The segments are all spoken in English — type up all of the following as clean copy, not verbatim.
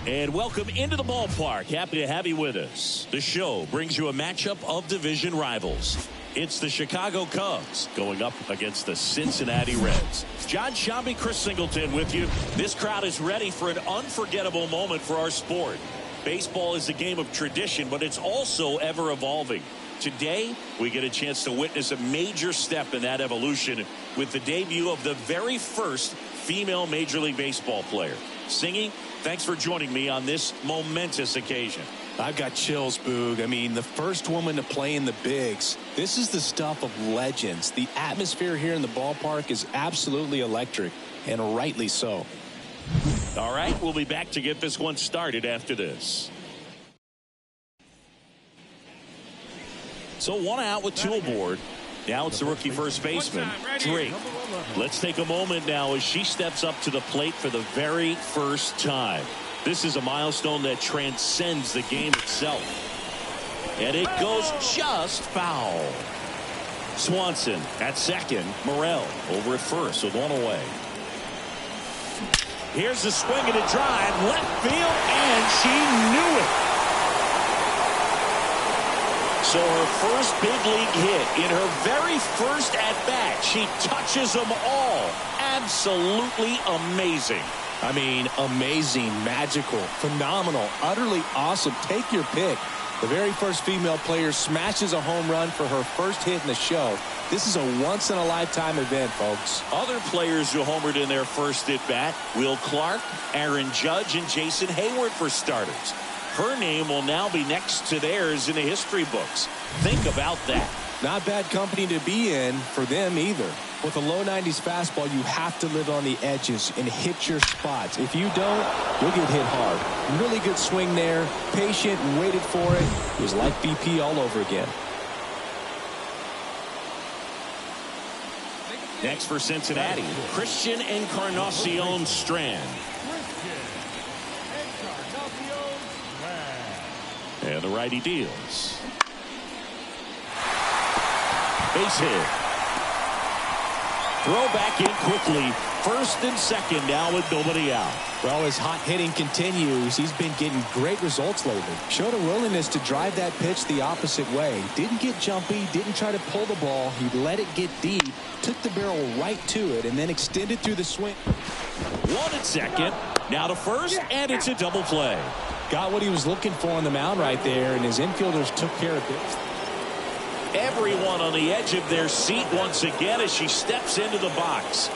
And welcome into the ballpark. Happy to have you with us. The show brings you a matchup of division rivals. It's the Chicago Cubs going up against the Cincinnati Reds. John Shambi, Chris Singleton with you. This crowd is ready for an unforgettable moment for our sport. Baseball is a game of tradition, but it's also ever evolving. Today, we get a chance to witness a major step in that evolution with the debut of the very first female Major League Baseball player. Singy, thanks for joining me on this momentous occasion. I've got chills, Boog. I mean, the first woman to play in the bigs. This is the stuff of legends. The atmosphere here in the ballpark is absolutely electric, and rightly so. All right, we'll be back to get this one started after this. So 1 out with 2 aboard. Now it's the rookie first baseman, Drake. Let's take a moment now as she steps up to the plate for the very first time. This is a milestone that transcends the game itself. And it goes just foul. Swanson at second. Morel over at first with 1 away. Here's the swing and a drive. Left field, and she knew it. So her first big league hit in her very first at-bat. She touches them all. Absolutely amazing. I mean, amazing, magical, phenomenal, utterly awesome. Take your pick. The very first female player smashes a home run for her first hit in the show. This is a once-in-a-lifetime event, folks. Other players who homered in their first at-bat, Will Clark, Aaron Judge, and Jason Hayward for starters. Her name will now be next to theirs in the history books. Think about that. Not bad company to be in for them either. With a low 90s fastball, you have to live on the edges and hit your spots. If you don't, you'll get hit hard. Really good swing there. Patient and waited for it. It was like BP all over again. Next for Cincinnati, Christian Encarnacion Strand. And the righty deals. Base hit. Throw back in quickly. First and second now with nobody out. Well, as hot hitting continues, he's been getting great results lately. Showed a willingness to drive that pitch the opposite way. Didn't get jumpy, didn't try to pull the ball. He let it get deep, took the barrel right to it, and then extended through the swing. 1 at second. Now to first, and it's a double play. Got what he was looking for on the mound right there, and his infielders took care of it. Everyone on the edge of their seat once again as she steps into the box.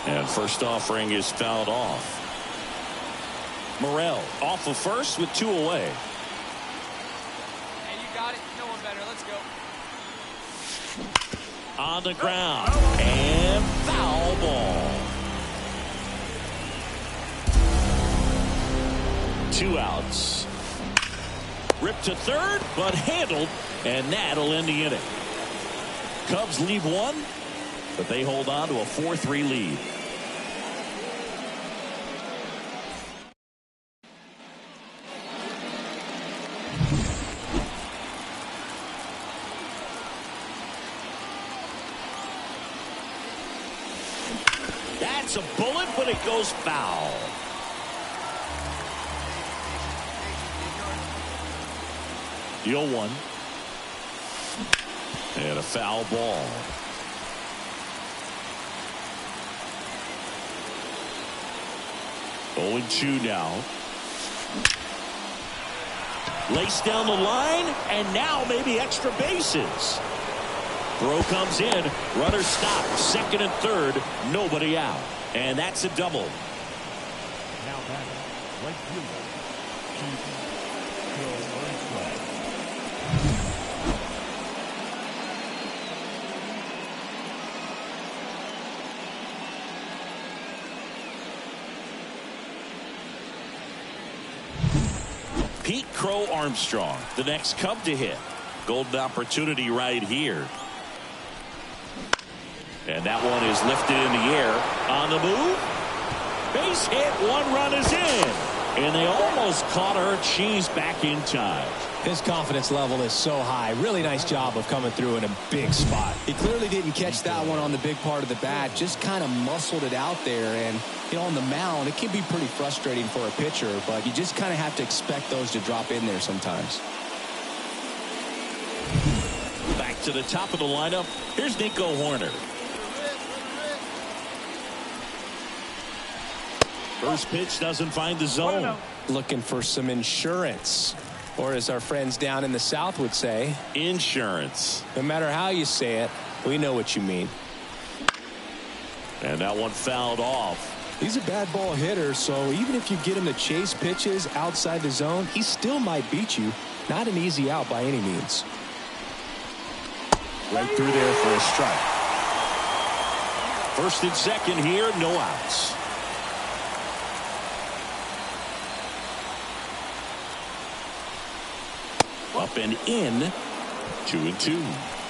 And first offering is fouled off. Morel off of first with 2 away. Hey, you got it. No one better. Let's go. On the ground, and foul ball. 2 outs. Ripped to third, but handled, and that'll end the inning. Cubs leave 1, but they hold on to a 4-3 lead. That's a bullet, but it goes foul. The 0-1. And a foul ball. Oh, 0-2 now. Laced down the line, and now maybe extra bases. Throw comes in. Runner stopped. Second and third. Nobody out. And that's a double. Now back, right fielder, Pete Crow Armstrong, the next Cub to hit. Golden opportunity right here. And that one is lifted in the air. On the move. Base hit. 1 run is in. And they almost caught her. She's back in time. His confidence level is so high. Really nice job of coming through in a big spot. He clearly didn't catch that one on the big part of the bat. Just kind of muscled it out there. And, you know, on the mound, it can be pretty frustrating for a pitcher. But you just kind of have to expect those to drop in there sometimes. Back to the top of the lineup. Here's Nico Hoerner. First pitch doesn't find the zone. Looking for some insurance. Or as our friends down in the South would say, insurance. No matter how you say it, we know what you mean. And that one fouled off. He's a bad ball hitter, so even if you get him to chase pitches outside the zone, he still might beat you. Not an easy out by any means. Right through there for a strike. First and second here, no outs. Up and in, 2-2.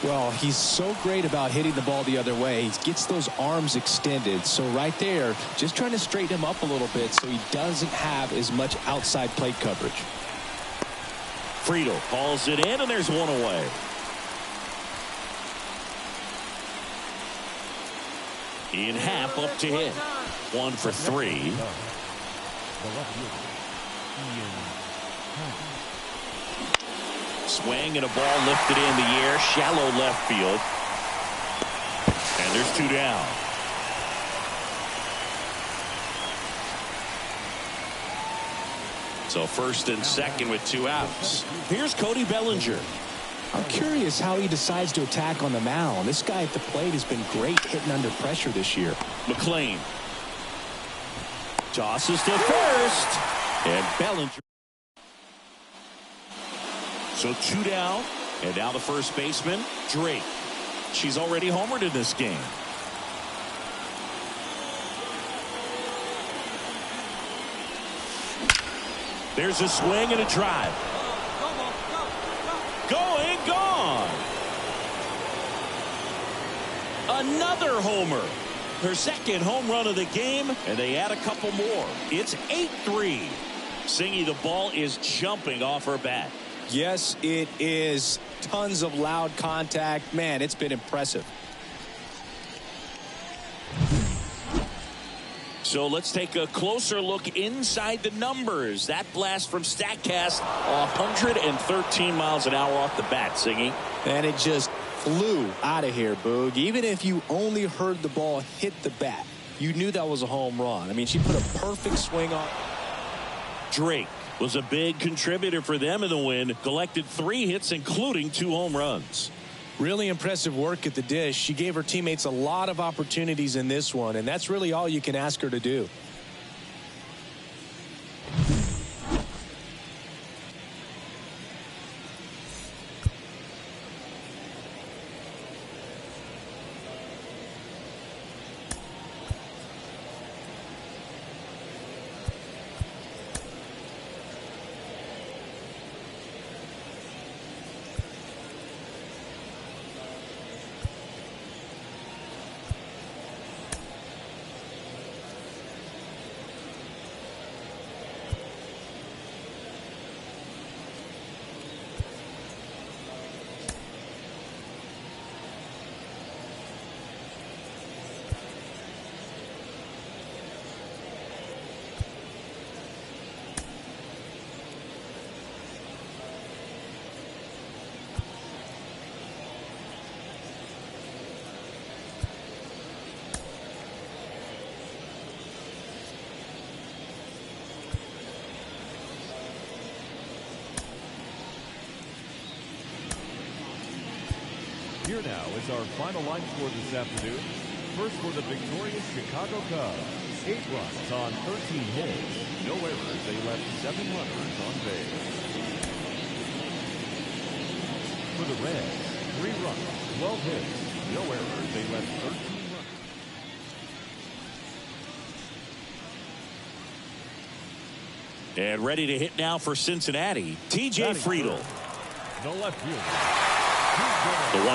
Well, he's so great about hitting the ball the other way. He gets those arms extended. So right there, just trying to straighten him up a little bit so he doesn't have as much outside plate coverage. Friedl calls it in, and there's one away. In half up to hit. 1 for 3. Swing and a ball lifted in the air, shallow left field. And there's 2 down. So first and second with 2 outs. Here's Cody Bellinger. I'm curious how he decides to attack on the mound. This guy at the plate has been great hitting under pressure this year. McLean tosses to first, and Bellinger. So 2 down, and now the first baseman, Drake. She's already homered in this game. There's a swing and a drive. Going, gone. Another homer. Her second home run of the game, and they add a couple more. It's 8-3. Singy, the ball is jumping off her bat. Yes, it is. Tons of loud contact. Man, it's been impressive. So let's take a closer look inside the numbers. That blast from StatCast, 113 miles an hour off the bat, Singy. And it just flew out of here, Boog. Even if you only heard the ball hit the bat, you knew that was a home run. I mean, she put a perfect swing on. Drake was a big contributor for them in the win. Collected 3 hits, including 2 home runs. Really impressive work at the dish. She gave her teammates a lot of opportunities in this one, and that's really all you can ask her to do. Here now is our final line score this afternoon. First for the victorious Chicago Cubs. 8 runs on 13 hits. No errors. They left 7 runners on base. For the Reds, 3 runs, 12 hits. No errors. They left 13 runners. And ready to hit now for Cincinnati, TJ Friedl. The left fielder. The 1-2.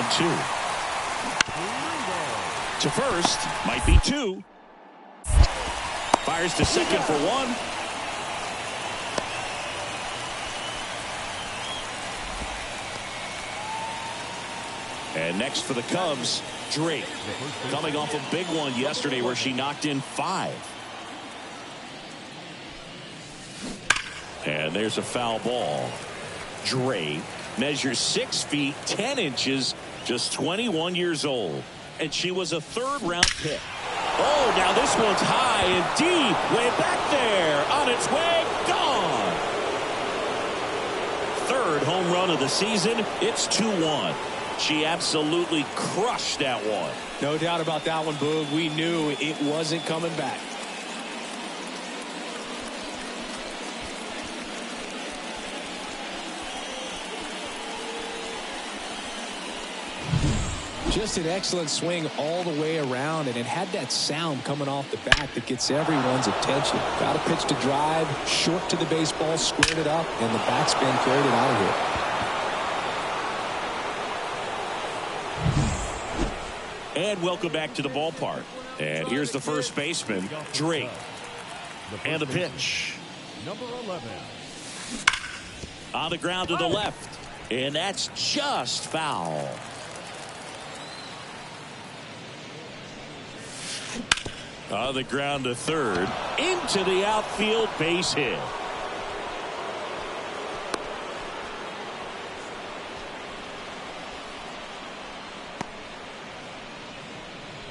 To first, might be 2. Fires to second for 1. And next for the Cubs, Drake. Coming off a big one yesterday where she knocked in 5. And there's a foul ball. Drake measures 6 feet 10 inches, just 21 years old. And she was a 3rd-round pick. Oh, now this one's high and deep, way back there, on its way, gone. 3rd home run of the season. It's 2-1. She absolutely crushed that one. No doubt about that one, Boog. We knew it wasn't coming back. Just an excellent swing all the way around, and it had that sound coming off the bat that gets everyone's attention. Got a pitch to drive, short to the baseball, squared it up, and the backspin carried it out of here. And welcome back to the ballpark. And here's the first baseman, Drake. And the pitch. Number 11. On the ground to the left. And that's just foul. On the ground to 3rd. Into the outfield, base hit.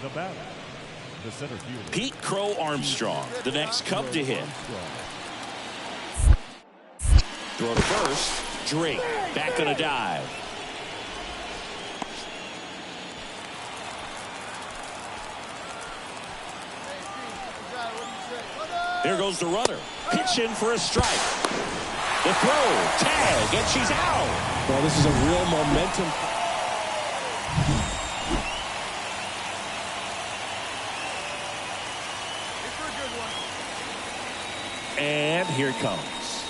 The batter, the center fielder, Pete Crow Armstrong, the next Cub to hit. Throw to first. Drake back on a dive. There goes the runner. Pitch in for a strike. The throw, tag, and she's out. Well, this is a real momentum. And here it comes.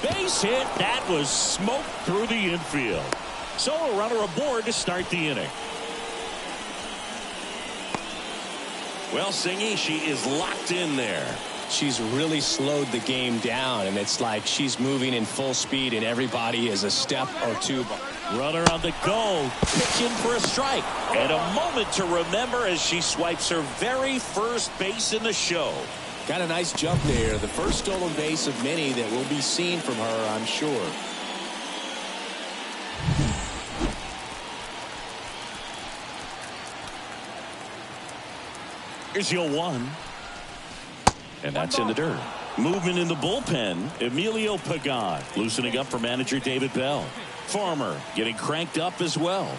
Base hit. That was smoked through the infield. So a runner aboard to start the inning. Well, Singy, she is locked in there. She's really slowed the game down, and it's like she's moving in full speed, and everybody is a step or two. Runner on the go. Pitch in for a strike. And a moment to remember as she swipes her very first base in the show. Got a nice jump there. The first stolen base of many that will be seen from her, I'm sure. Here's the 0-1. And that's in the dirt. Movement in the bullpen. Emilio Pagan loosening up for manager David Bell. Farmer getting cranked up as well.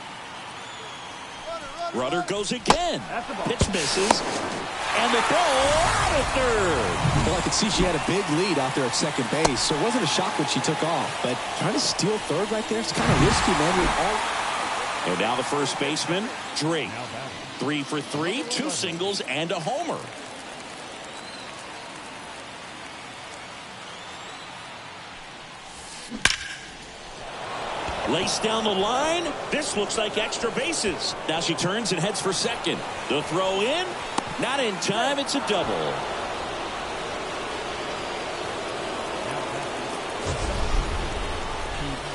Runner goes again. Pitch misses. And the throw out at 3rd. Well, I could see she had a big lead out there at second base, so it wasn't a shock when she took off. But trying to steal 3rd right there, it's kind of risky, man. And now the first baseman, Drake. 3 for 3, 2 singles, and a homer. Lace down the line. This looks like extra bases. Now she turns and heads for second. The throw in. Not in time. It's a double.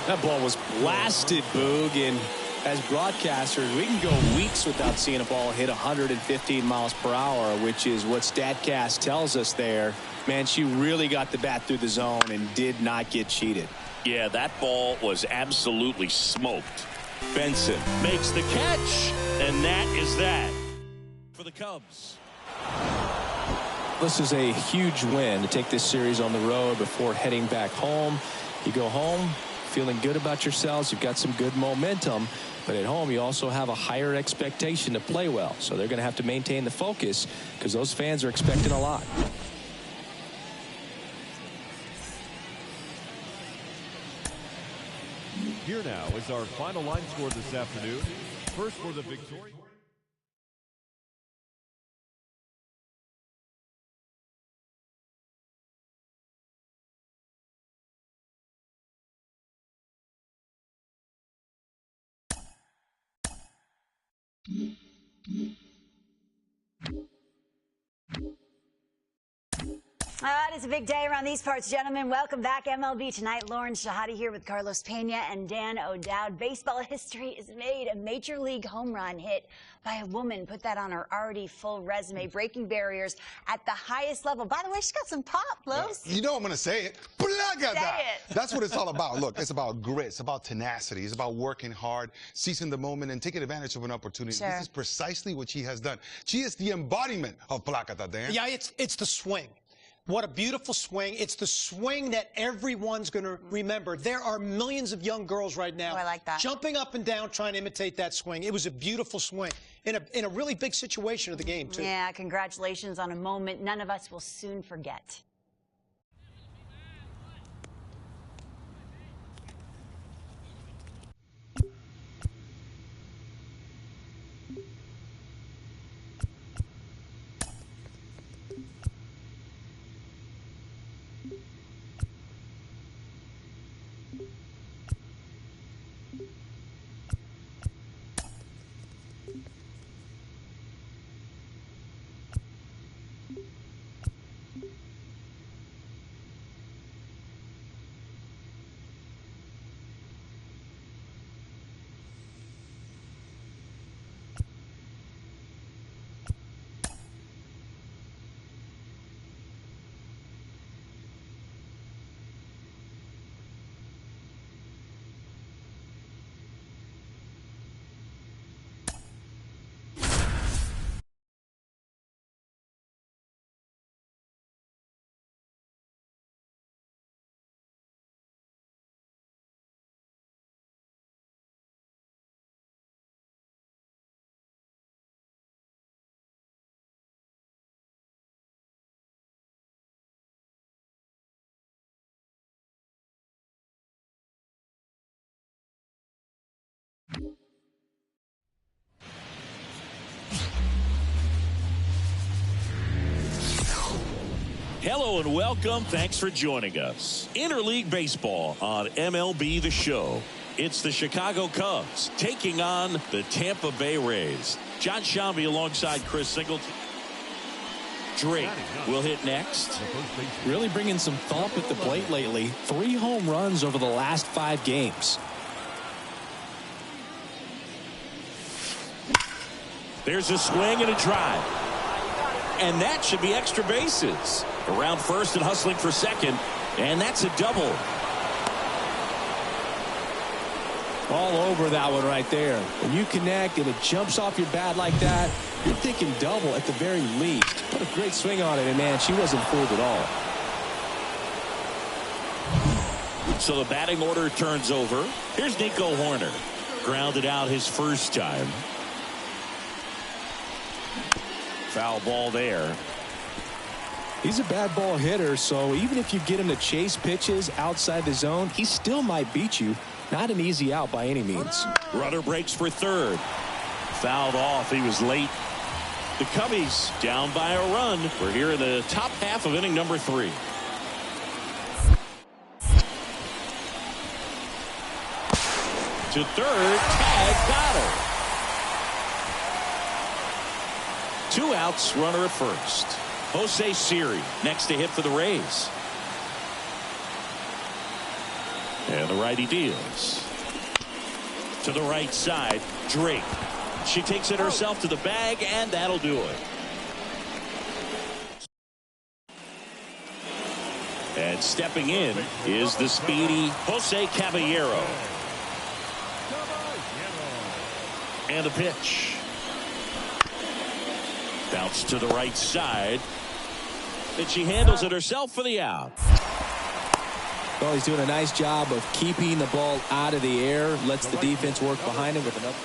That ball was blasted, Boog, and as broadcasters, we can go weeks without seeing a ball hit 115 miles per hour, which is what StatCast tells us there. Man, she really got the bat through the zone and did not get cheated. Yeah, that ball was absolutely smoked. Benson makes the catch, and that is that for the Cubs. This is a huge win to take this series on the road before heading back home. You go home feeling good about yourselves. You've got some good momentum, but at home you also have a higher expectation to play well. So they're going to have to maintain the focus because those fans are expecting a lot. Here now is our final line score this afternoon. First for the victory. it's a big day around these parts, gentlemen. Welcome back, MLB Tonight. Lauren Shahadi here with Carlos Pena and Dan O'Dowd. Baseball history is made. A major league home run hit by a woman. Put that on her already full resume, breaking barriers at the highest level. By the way, she's got some pop, Los. You know I'm going to say it. Say it. That's what it's all about. Look, it's about grit. It's about tenacity. It's about working hard, seizing the moment, and taking advantage of an opportunity. Sure. This is precisely what she has done. She is the embodiment of Placata, Dan. Yeah, it's the swing. What a beautiful swing. It's the swing that everyone's going to remember. There are millions of young girls right now I like that. jumping up and down trying to imitate that swing. It was a beautiful swing in a really big situation of the game, too. Yeah, congratulations on a moment none of us will soon forget. Hello and welcome. Thanks for joining us. Interleague Baseball on MLB The Show. It's the Chicago Cubs taking on the Tampa Bay Rays. John Shambi alongside Chris Singleton. Drake will hit next. Really bringing some thump at the plate lately. 3 home runs over the last 5 games. There's a swing and a drive. And that should be extra bases. Around first and hustling for second. And that's a double. All over that one right there. When you connect and it jumps off your bat like that, you're thinking double at the very least. What a great swing on it, and man, she wasn't fooled at all. So the batting order turns over. Here's Nico Hoerner. Grounded out his first time. Foul ball there. He's a bad ball hitter, so even if you get him to chase pitches outside the zone, he still might beat you. Not an easy out by any means. Runner breaks for third. Fouled off. He was late. The Cubbies down by a run. We're here in the top half of inning number 3. To third. Tag got her. 2 outs. Runner at first. Jose Siri next to hit for the Rays. And the righty deals. To the right side, Drake. She takes it herself to the bag, and that'll do it. And stepping in is the speedy Jose Caballero. And the pitch. Bounce to the right side. And she handles it herself for the out. Well, he's doing a nice job of keeping the ball out of the air. Lets the defense work behind him with another.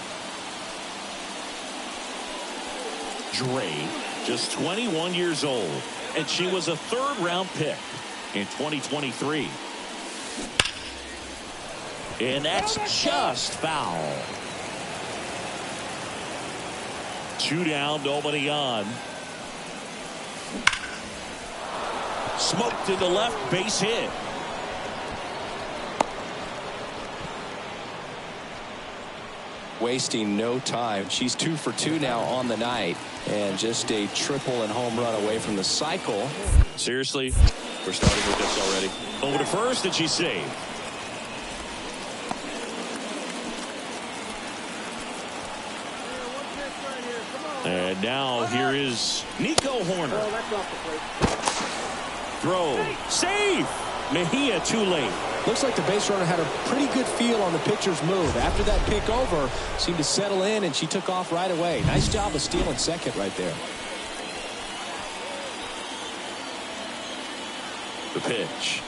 Dre, just 21 years old, and she was a 3rd-round pick in 2023. And that's just foul. 2 down, nobody on. Smoked to the left, base hit. wasting no time. She's 2 for 2 now on the night, and just a triple and home run away from the cycle. Seriously, we're starting with this already. Over to first, and she's saved. And now here is Nico Horner. Throw. Save! Mejia too late. Looks like the base runner had a pretty good feel on the pitcher's move. After that pick over, seemed to settle in, and she took off right away. Nice job of stealing second right there. The pitch.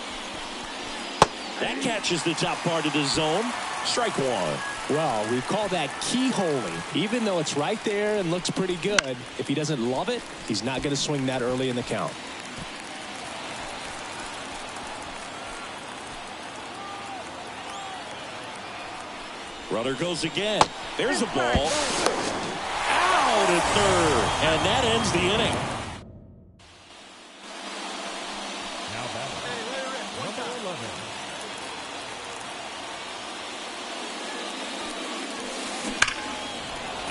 That catches the top part of the zone. Strike one. Well, we call that keyholing. Even though it's right there and looks pretty good, if he doesn't love it, he's not going to swing that early in the count. Runner goes again. There's a ball. Out at third. And that ends the inning. Now batting, number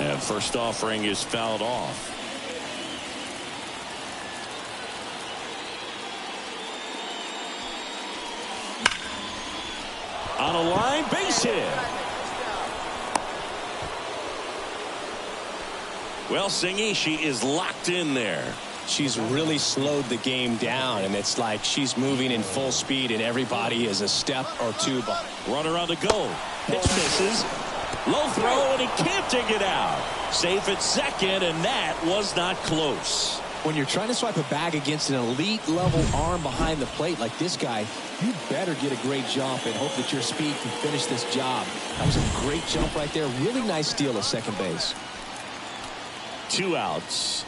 11. And first offering is fouled off. On a line, base hit. Well, Singy, she is locked in there. She's really slowed the game down, and it's like she's moving in full speed, and everybody is a step or two behind. Runner on the go. Pitch misses. Low throw, and he can't dig it out. Safe at second, and that was not close. When you're trying to swipe a bag against an elite level arm behind the plate like this guy, you better get a great jump and hope that your speed can finish this job. That was a great jump right there. Really nice steal at second base. 2 outs.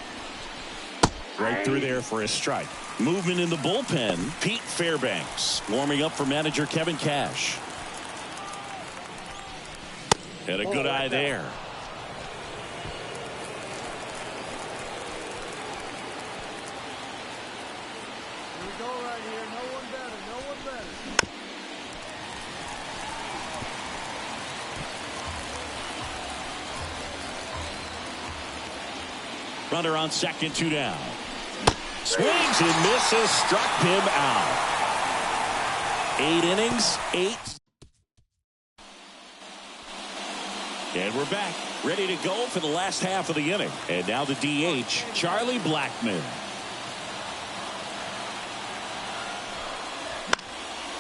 Right through there for a strike. Movement in the bullpen. Pete Fairbanks warming up for manager Kevin Cash. Had a good eye there. Runner on second, 2 down. Swings and misses, struck him out. 8 innings, 8. And we're back, ready to go for the last half of the inning. And now the DH, Charlie Blackmon.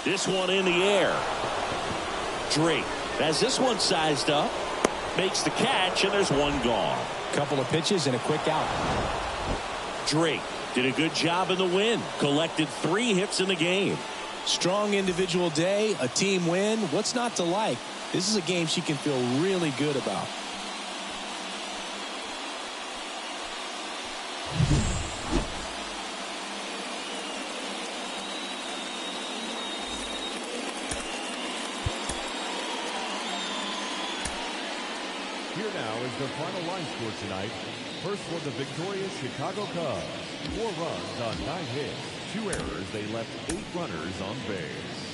This one in the air. Drake has this one sized up. Makes the catch, and there's one gone. Couple of pitches and a quick out. Drake did a good job in the win. Collected 3 hits in the game. Strong individual day, a team win. What's not to like? This is a game she can feel really good about. Here now is the final line score tonight. First for the victorious Chicago Cubs. 4 runs on 9 hits. 2 errors. They left 8 runners on base.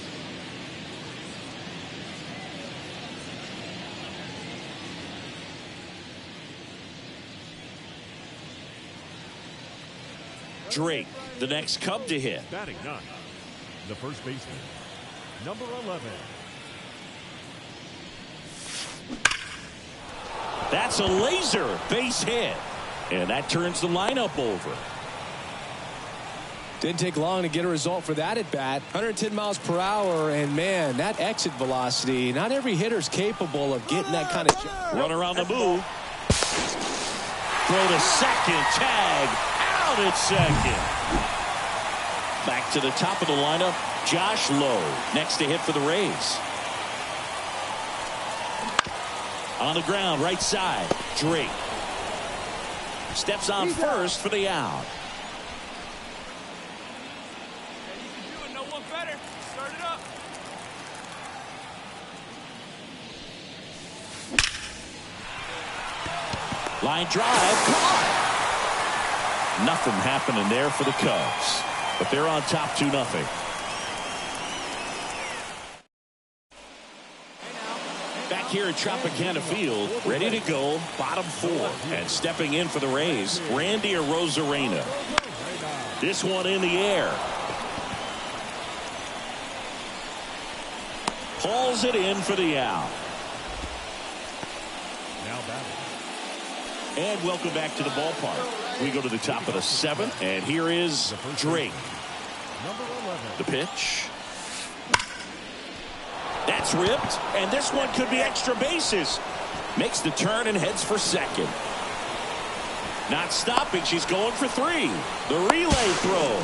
Drake, the next Cub to hit. Batting 9, the first baseman, number 11. That's a laser base hit. And that turns the lineup over. Didn't take long to get a result for that at bat. 110 miles per hour, and man, that exit velocity, not every hitter's capable of getting that kind of jump. Run around the move. Throw to second, tag, out at second. Back to the top of the lineup, Josh Lowe, next to hit for the Rays. On the ground, right side, Drake. Steps on first for the out. No one better. Start it up. Line drive, caught. Nothing happening there for the Cubs, but they're on top 2-0. Back here at Tropicana Field, ready to go, bottom 4. And stepping in for the Rays, Randy Arozarena. This one in the air. Hauls it in for the out. Now batting. And welcome back to the ballpark. We go to the top of the 7th, and here is Drake. Number 11. The pitch. That's ripped, and this one could be extra bases. Makes the turn and heads for second. Not stopping, she's going for 3. The relay throw,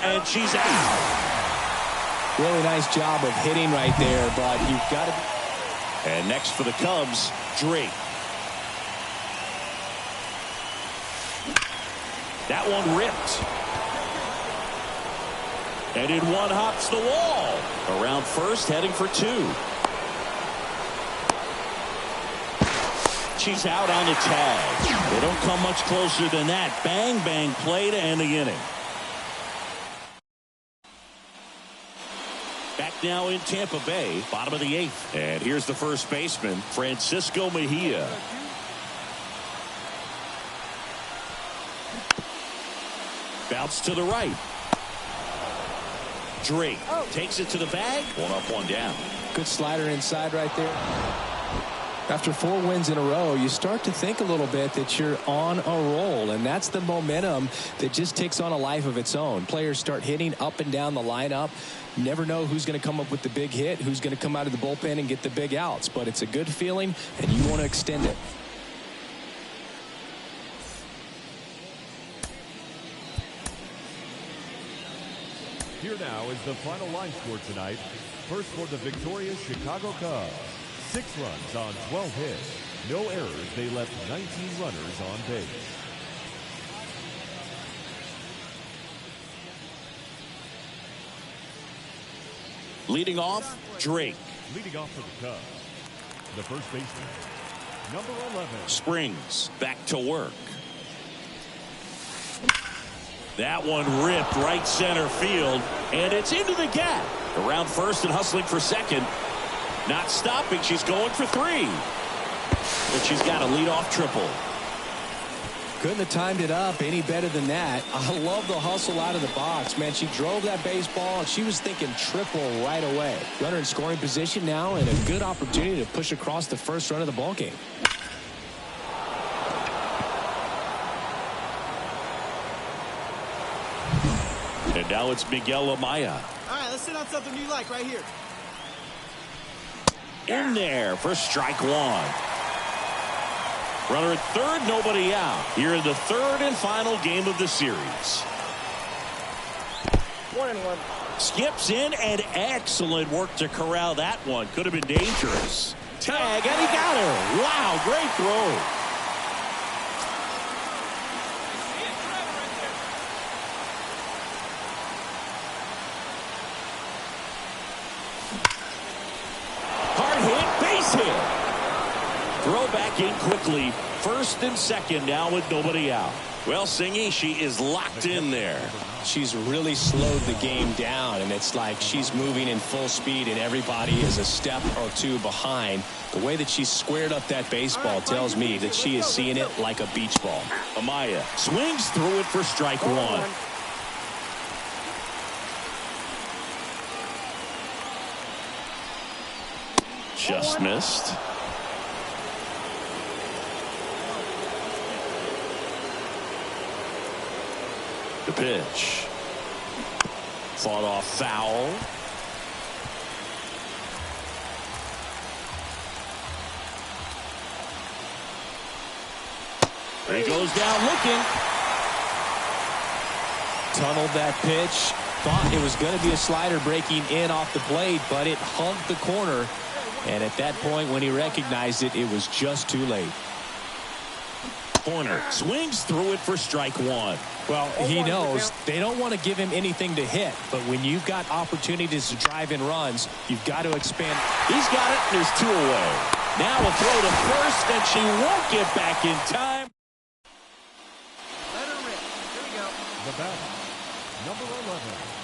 and she's out. Really nice job of hitting right there, but you've got to. And next for the Cubs, Drake. That one ripped. And in one hops the wall. Around first, heading for 2. She's out on the tag. They don't come much closer than that. Bang, bang play to end the inning. Back now in Tampa Bay, bottom of the 8th. And here's the first baseman, Francisco Mejia. Bounce to the right. Drake takes it to the bag. 1 up, 1 down. Good slider inside right there. After 4 wins in a row, you start to think a little bit that you're on a roll, and that's the momentum that just takes on a life of its own. Players start hitting up and down the lineup. You never know who's going to come up with the big hit, who's going to come out of the bullpen and get the big outs, but it's a good feeling, and you want to extend it. Here now is the final line score tonight. First for the victorious Chicago Cubs. 6 runs on 12 hits. No errors. They left 19 runners on base. Leading off, Drake. Leading off for the Cubs, the first baseman, number 11. Springs back to work. That one ripped right center field, and it's into the gap. Around first and hustling for second. Not stopping. She's going for 3. But she's got a leadoff triple. Couldn't have timed it up any better than that. I love the hustle out of the box, man. She drove that baseball, and she was thinking triple right away. Runner in scoring position now, and a good opportunity to push across the first run of the ballgame. And now it's Miguel Amaya. All right, let's sit on something you like right here. In there for strike 1. Runner at third, nobody out. Here in the 3rd and final game of the series. 1-1. Skips in, and excellent work to corral that one. Could have been dangerous. Tag, and he got her. Wow, great throw. Throw back in quickly. First and second now with nobody out. Well, Singy, she is locked in there. She's really slowed the game down, and it's like she's moving in full speed, and everybody is a step or 2 behind. The way that she squared up that baseball tells me that she is seeing it like a beach ball. Amaya swings through it for strike 1. Just missed. The pitch. Fought off foul. He goes down looking. Tunneled that pitch. Thought it was going to be a slider breaking in off the plate, but it hugged the corner. And at that point, when he recognized it, it was just too late. Corner swings through it for strike 1. Well, he knows they don't want to give him anything to hit, but when you've got opportunities to drive in runs, you've got to expand. He's got it, and there's 2 away. Now a throw to first, and she won't get back in time. Let her rip. Here we go. The batter, number 11.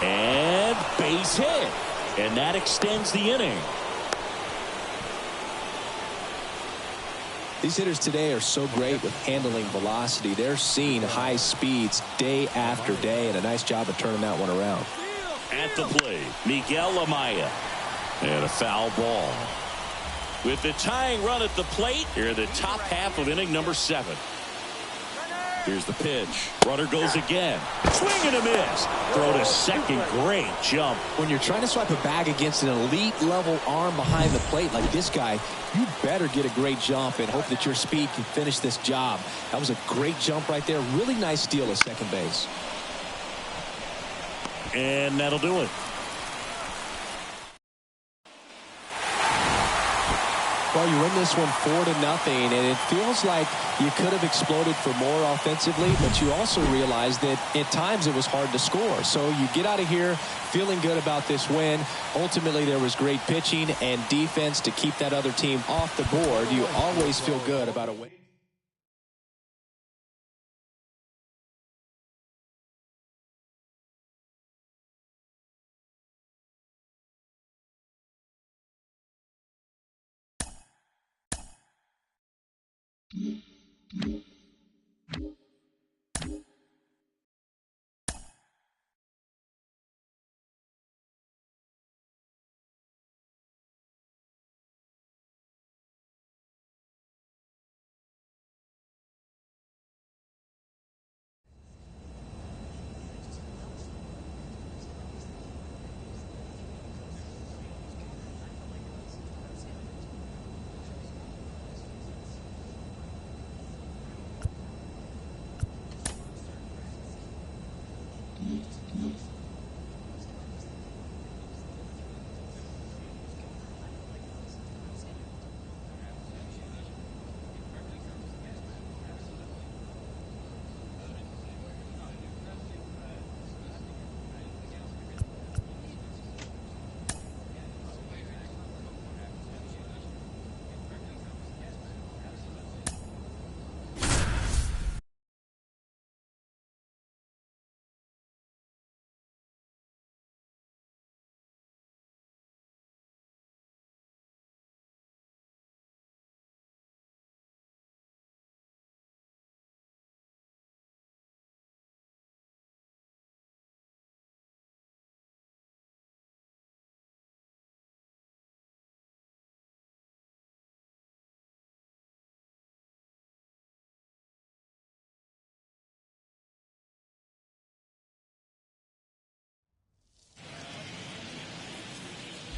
And base hit. And that extends the inning. These hitters today are so great with handling velocity. They're seeing high speeds day after day, and a nice job of turning that one around. At the plate, Miguel Amaya. And a foul ball. With the tying run at the plate, here in the top half of inning number 7. Here's the pitch. Runner goes again. Swing and a miss. Throw to second. Great jump. When you're trying to swipe a bag against an elite level arm behind the plate like this guy, you better get a great jump and hope that your speed can finish this job. That was a great jump right there. Really nice steal at second base. And that'll do it. Well, you win this one 4-0, and it feels like you could have exploded for more offensively, but you also realize that at times it was hard to score. So you get out of here feeling good about this win. Ultimately, there was great pitching and defense to keep that other team off the board. You always feel good about a win.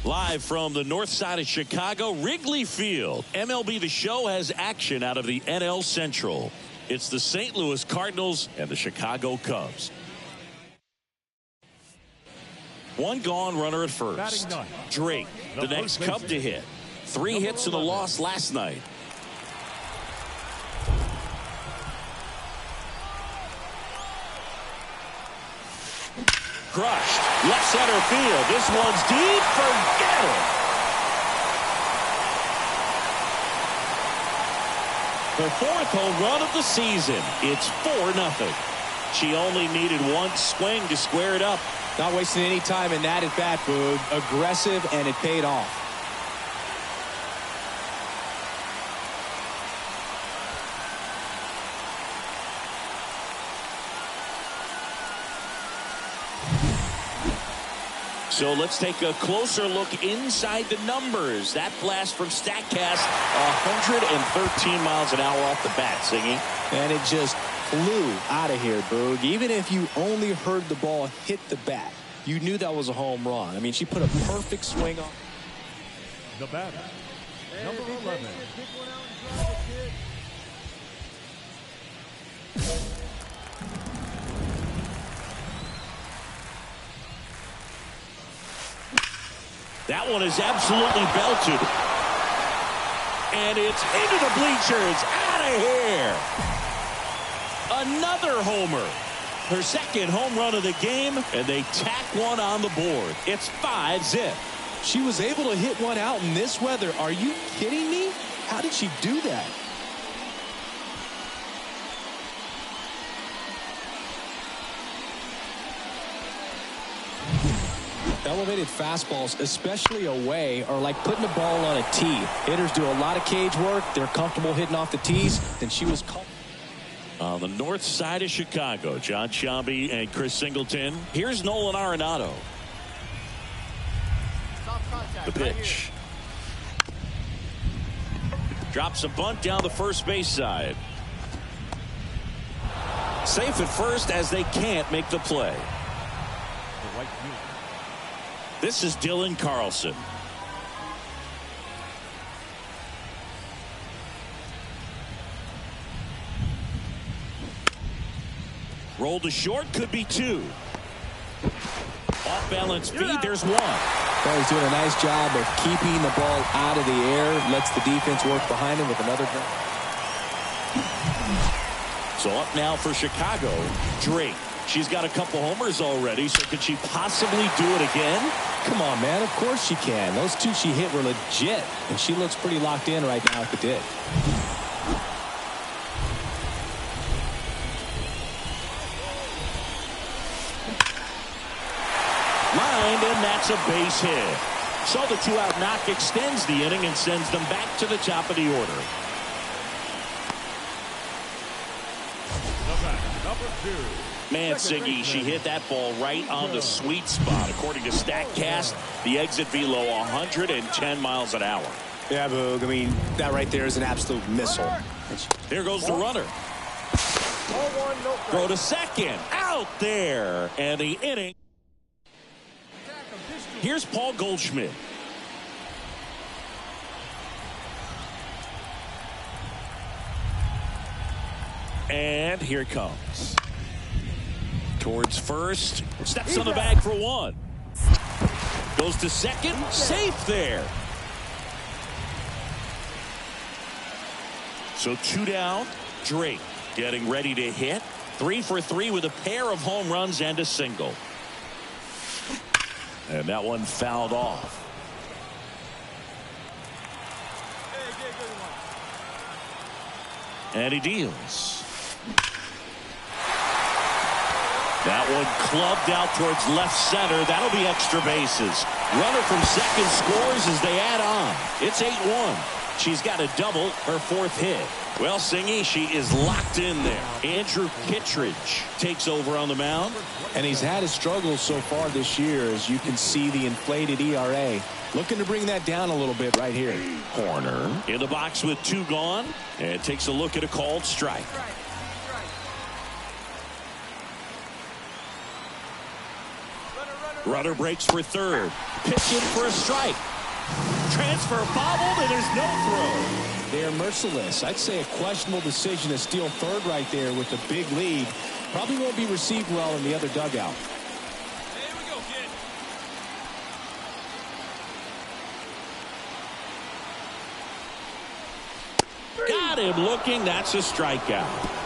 Live from the north side of Chicago, Wrigley Field. MLB The Show has action out of the NL Central. It's the St. Louis Cardinals and the Chicago Cubs. One gone, runner at first. Drake, the next Cub to hit. 3 hits and a loss last night. Crushed. Left center field. This one's deep. Forget it. The 4th home run of the season. It's 4-0. She only needed one swing to square it up. Not wasting any time in that at bat, Boog. Aggressive, and it paid off. So let's take a closer look inside the numbers. That blast from StatCast, 113 miles an hour off the bat, Singy. And it just flew out of here, Boog. Even if you only heard the ball hit the bat, you knew that was a home run. I mean, she put a perfect swing on. The batter, number 11. That one is absolutely belted. And it's into the bleachers. Out of here. Another homer. Her second home run of the game, and they tack one on the board. It's 5-zip. She was able to hit one out in this weather. Are you kidding me? How did she do that? Elevated fastballs, especially away, are like putting the ball on a tee. Hitters do a lot of cage work. They're comfortable hitting off the tees. And she was on the north side of Chicago, Jon Sciambi and Chris Singleton. Here's Nolan Arenado. The pitch. Drops a bunt down the first base side. Safe at first as they can't make the play. This is Dylan Carlson. Roll to short, could be two. Off balance feed, there's one. Well, he's doing a nice job of keeping the ball out of the air. Lets the defense work behind him with another drop. So up now for Chicago, Drake. She's got a couple homers already, so could she possibly do it again? Come on, man. Of course she can. Those two she hit were legit, and she looks pretty locked in right now at the dig. Lined, and that's a base hit. So the two-out knock extends the inning and sends them back to the top of the order. Mancini, she hit that ball right on the sweet spot. According to StatCast, the exit velo 110 miles an hour. Yeah, Boog. I mean, that right there is an absolute missile. There goes the runner. Throw to second. Out there. And the inning. Here's Paul Goldschmidt. And here it comes. Towards first. Steps on the bag for one. Goes to second. Safe there. So two down. Drake getting ready to hit. 3 for 3 with a pair of home runs and a single. And that one fouled off. And he deals. That one clubbed out towards left center. That'll be extra bases. Runner from second scores as they add on. It's 8-1. She's got a double, her fourth hit. Well, Singy, she is locked in there. Andrew Kittredge takes over on the mound. And he's had his struggles so far this year, as you can see the inflated ERA. Looking to bring that down a little bit right here. Corner in the box with 2 gone. And takes a look at a called strike. Runner breaks for third. Pitch in for a strike. Transfer bobbled, and there's no throw. They're merciless. I'd say a questionable decision to steal third right there with a big lead. Probably won't be received well in the other dugout. Here we go, kid. Got him looking. That's a strikeout.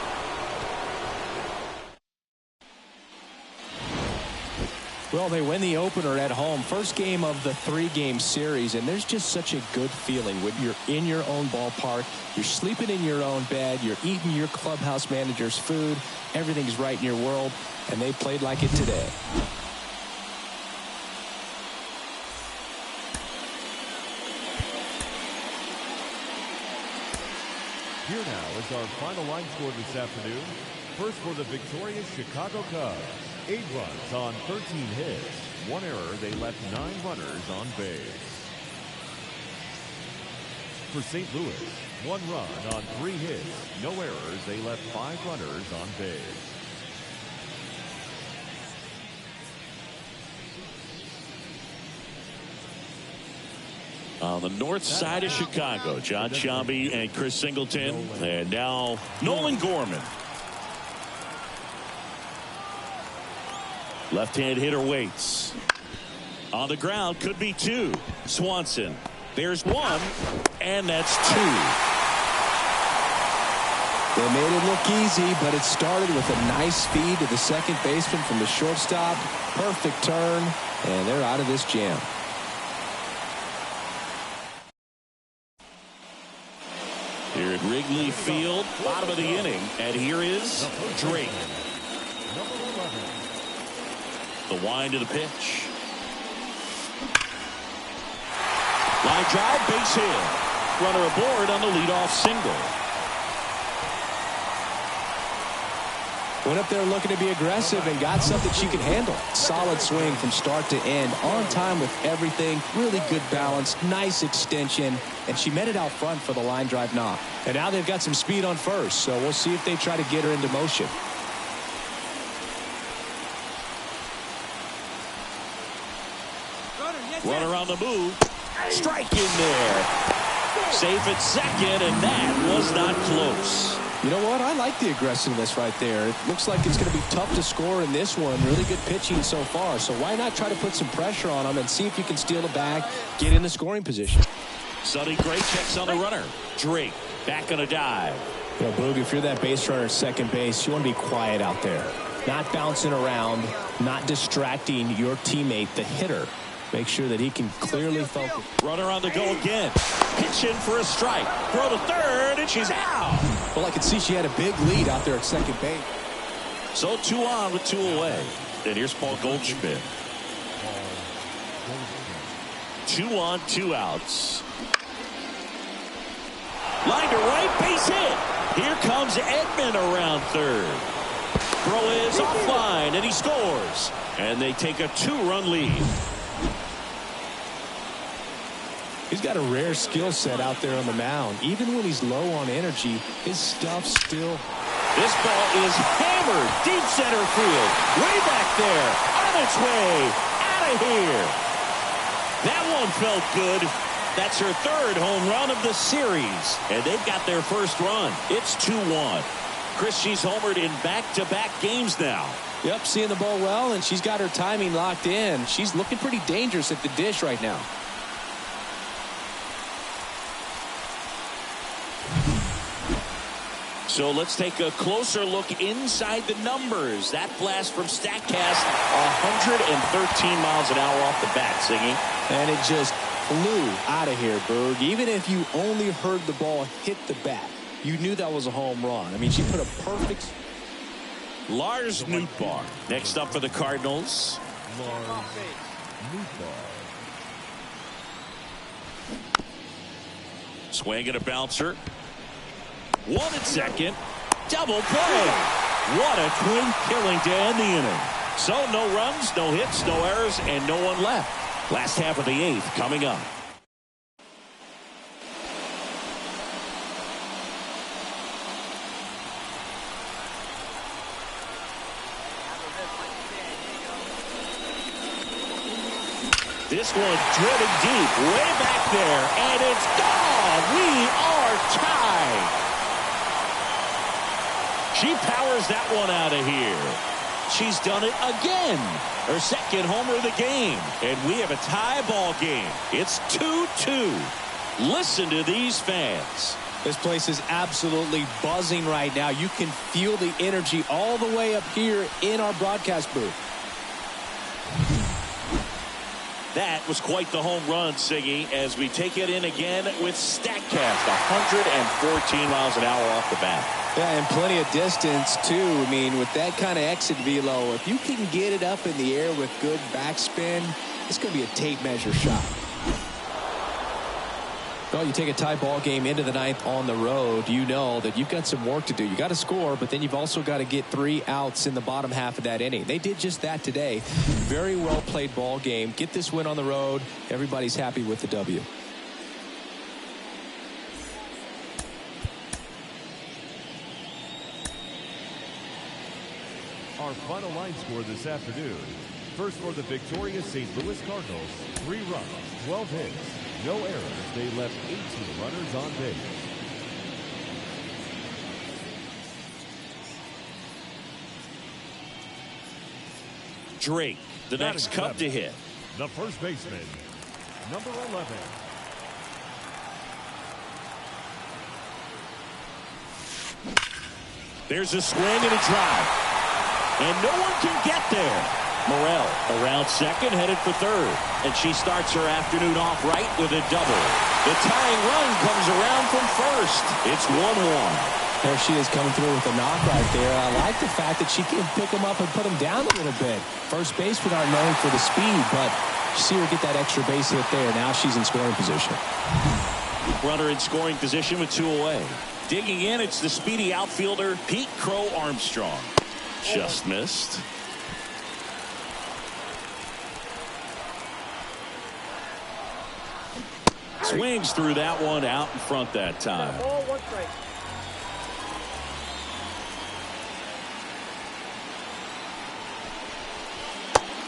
Well, they win the opener at home. First game of the 3-game series, and there's just such a good feeling when you're in your own ballpark, you're sleeping in your own bed, you're eating your clubhouse manager's food, everything's right in your world, and they played like it today. Here now is our final line score this afternoon. First for the victorious Chicago Cubs. 8 runs on 13 hits. 1 error, they left 9 runners on base. For St. Louis, 1 run on 3 hits. No errors, they left 5 runners on base. On the north side of Chicago, Jon Sciambi and Chris Singleton. And now Nolan Gorman. Left-hand hitter waits. On the ground, could be 2. Swanson. There's 1, and that's 2. They made it look easy, but it started with a nice feed to the second baseman from the shortstop. Perfect turn, and they're out of this jam. Here at Wrigley Field, bottom of the inning, and here is Drake. The wind of the pitch. Line drive, base hit. Runner aboard on the leadoff single. Went up there looking to be aggressive and got something she could handle. Solid swing from start to end. On time with everything. Really good balance. Nice extension. And she met it out front for the line drive knock. And now they've got some speed on first. So we'll see if they try to get her into motion. Runner on the move. Strike in there. Safe at second, and that was not close. You know what? I like the aggressiveness right there. It looks like it's going to be tough to score in this one. Really good pitching so far. So why not try to put some pressure on them and see if you can steal it back, get in the scoring position. Sonny Gray checks on the runner. Drake back on a dive. You know, Boog, if you're that base runner at second base, you want to be quiet out there. Not bouncing around, not distracting your teammate, the hitter. Make sure that he can clearly focus. Runner on the go again. Pitch in for a strike. Throw to third, and she's out. Well, I could see she had a big lead out there at second base. So 2 on with 2 away. And here's Paul Goldschmidt. 2 on, 2 outs. Line to right, base hit. Here comes Edman around third. Throw is offline, and he scores. And they take a 2-run lead. He's got a rare skill set out there on the mound. Even when he's low on energy, his stuff still. This ball is hammered deep center field. Way back there. On its way. Out of here. That one felt good. That's her 3rd home run of the series. And they've got their first run. It's 2-1. Chris, she's homered in back-to-back games now. Yep, seeing the ball well, and she's got her timing locked in. She's looking pretty dangerous at the dish right now. So let's take a closer look inside the numbers. That blast from StatCast, 113 miles an hour off the bat, Siggy. And it just flew out of here, Berg. Even if you only heard the ball hit the bat, you knew that was a home run. I mean, she put a perfect. Lars Nootbaar next up for the Cardinals. Lars Nootbaar. Swing and a bouncer. 1 at second. Double play. What a twin killing to end the inning. So no runs, no hits, no errors, and no one left. Last half of the 8th coming up. This one driven deep, way back there, and it's gone. We are tied. She powers that one out of here. She's done it again. Her 2nd homer of the game. And we have a tie ball game. It's 2-2. Listen to these fans. This place is absolutely buzzing right now. You can feel the energy all the way up here in our broadcast booth. That was quite the home run, Siggy, as we take it in again with StatCast. 114 miles an hour off the bat. Yeah, and plenty of distance, too. I mean, with that kind of exit velo, if you can get it up in the air with good backspin, it's going to be a tape measure shot. Well, you take a tie ball game into the 9th on the road, you know that you've got some work to do. You got to score, but then you've also got to get 3 outs in the bottom half of that inning. They did just that today. Very well played ball game. Get this win on the road. Everybody's happy with the W. Our final line score this afternoon. First for the victorious St. Louis Cardinals, 3 runs, 12 hits, no errors. They left 18 runners on base. Drake, the next Cub to hit. The first baseman, number 11. There's a swing and a drive. And no one can get there. Morel around second, headed for third. And she starts her afternoon off right with a double. The tying run comes around from first. It's 1-1. There she is coming through with a knock right there. I like the fact that she can pick them up and put them down a little bit. First basemen are known for the speed, but See her get that extra base hit there. Now she's in scoring position. Runner in scoring position with 2 away. Digging in, it's the speedy outfielder, Pete Crow Armstrong. Just missed. Swings through that one out in front that time.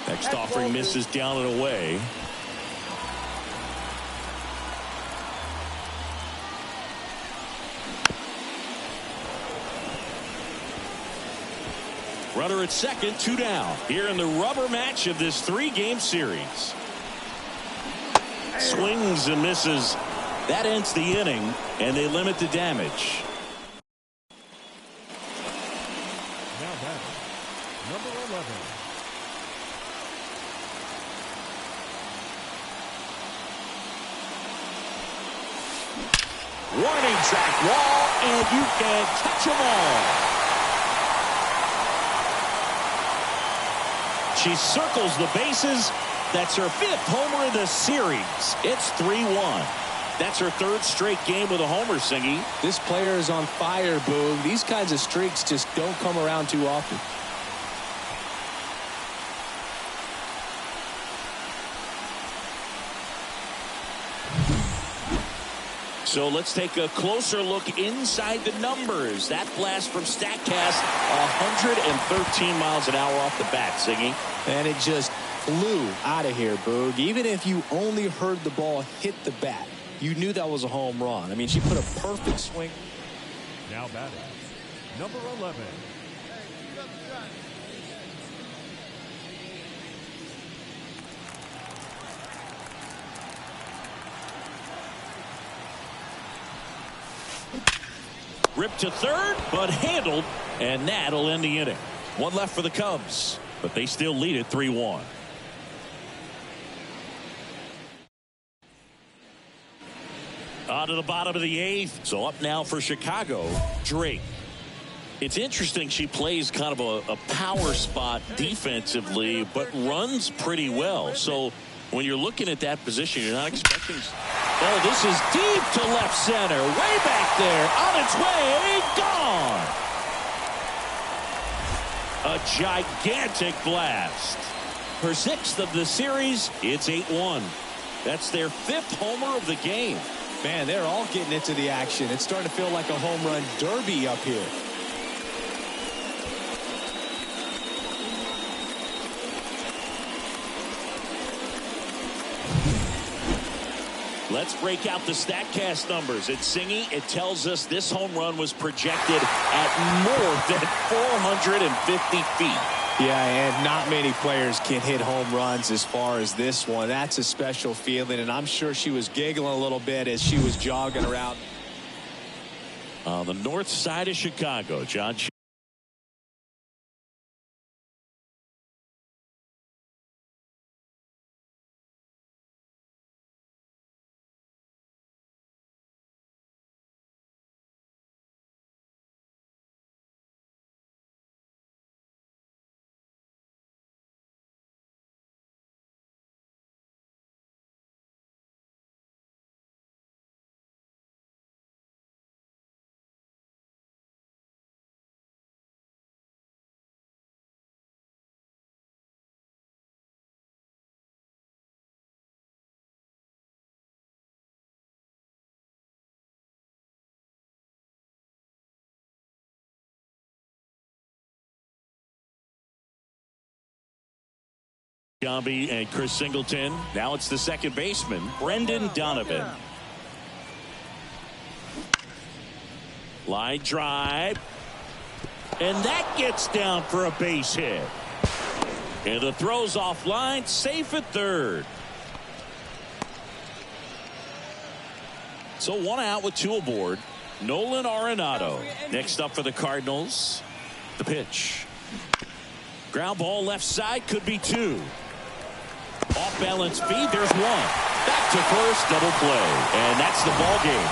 Next offering misses down and away. Runner at second, 2 down. Here in the rubber match of this 3-game series. Swings and misses. That ends the inning, and they limit the damage. Now batting, number 11. Warning track wall, and you can catch them all. She circles the bases. That's her 5th homer in the series. It's 3-1. That's her 3rd straight game with a homer, Singy. This player is on fire, Boog. These kinds of streaks just don't come around too often. So let's take a closer look inside the numbers. That blast from StatCast, 113 miles an hour off the bat, Singy. And it just flew out of here, Boog. Even if you only heard the ball hit the bat, you knew that was a home run. I mean, she put a perfect swing. Now batting, number 11. Ripped to third, but handled, and that'll end the inning. 1 left for the Cubs, but they still lead it 3-1. On to the bottom of the 8th. So up now for Chicago, Drake. It's interesting she plays kind of a power spot defensively, but runs pretty well. So when you're looking at that position, you're not expecting... Oh, this is deep to left center. Way back there. On its way. Gone. A gigantic blast. Her 6th of the series. It's 8-1. That's their 5th homer of the game. Man, they're all getting into the action. It's starting to feel like a home run derby up here. Let's break out the StatCast numbers. It's Singy. It tells us this home run was projected at more than 450 feet. Yeah, and not many players can hit home runs as far as this one. That's a special feeling, and I'm sure she was giggling a little bit as she was jogging around. On the north side of Chicago, John. Giambi and Chris Singleton. Now it's the second baseman, Brendan Donovan. Line drive. And that gets down for a base hit. And the throw's offline, safe at third. So 1 out with 2 aboard. Nolan Arenado. Next up for the Cardinals, the pitch. Ground ball left side, could be 2. Off balance feed, there's 1. Back to first, double play. And that's the ball game.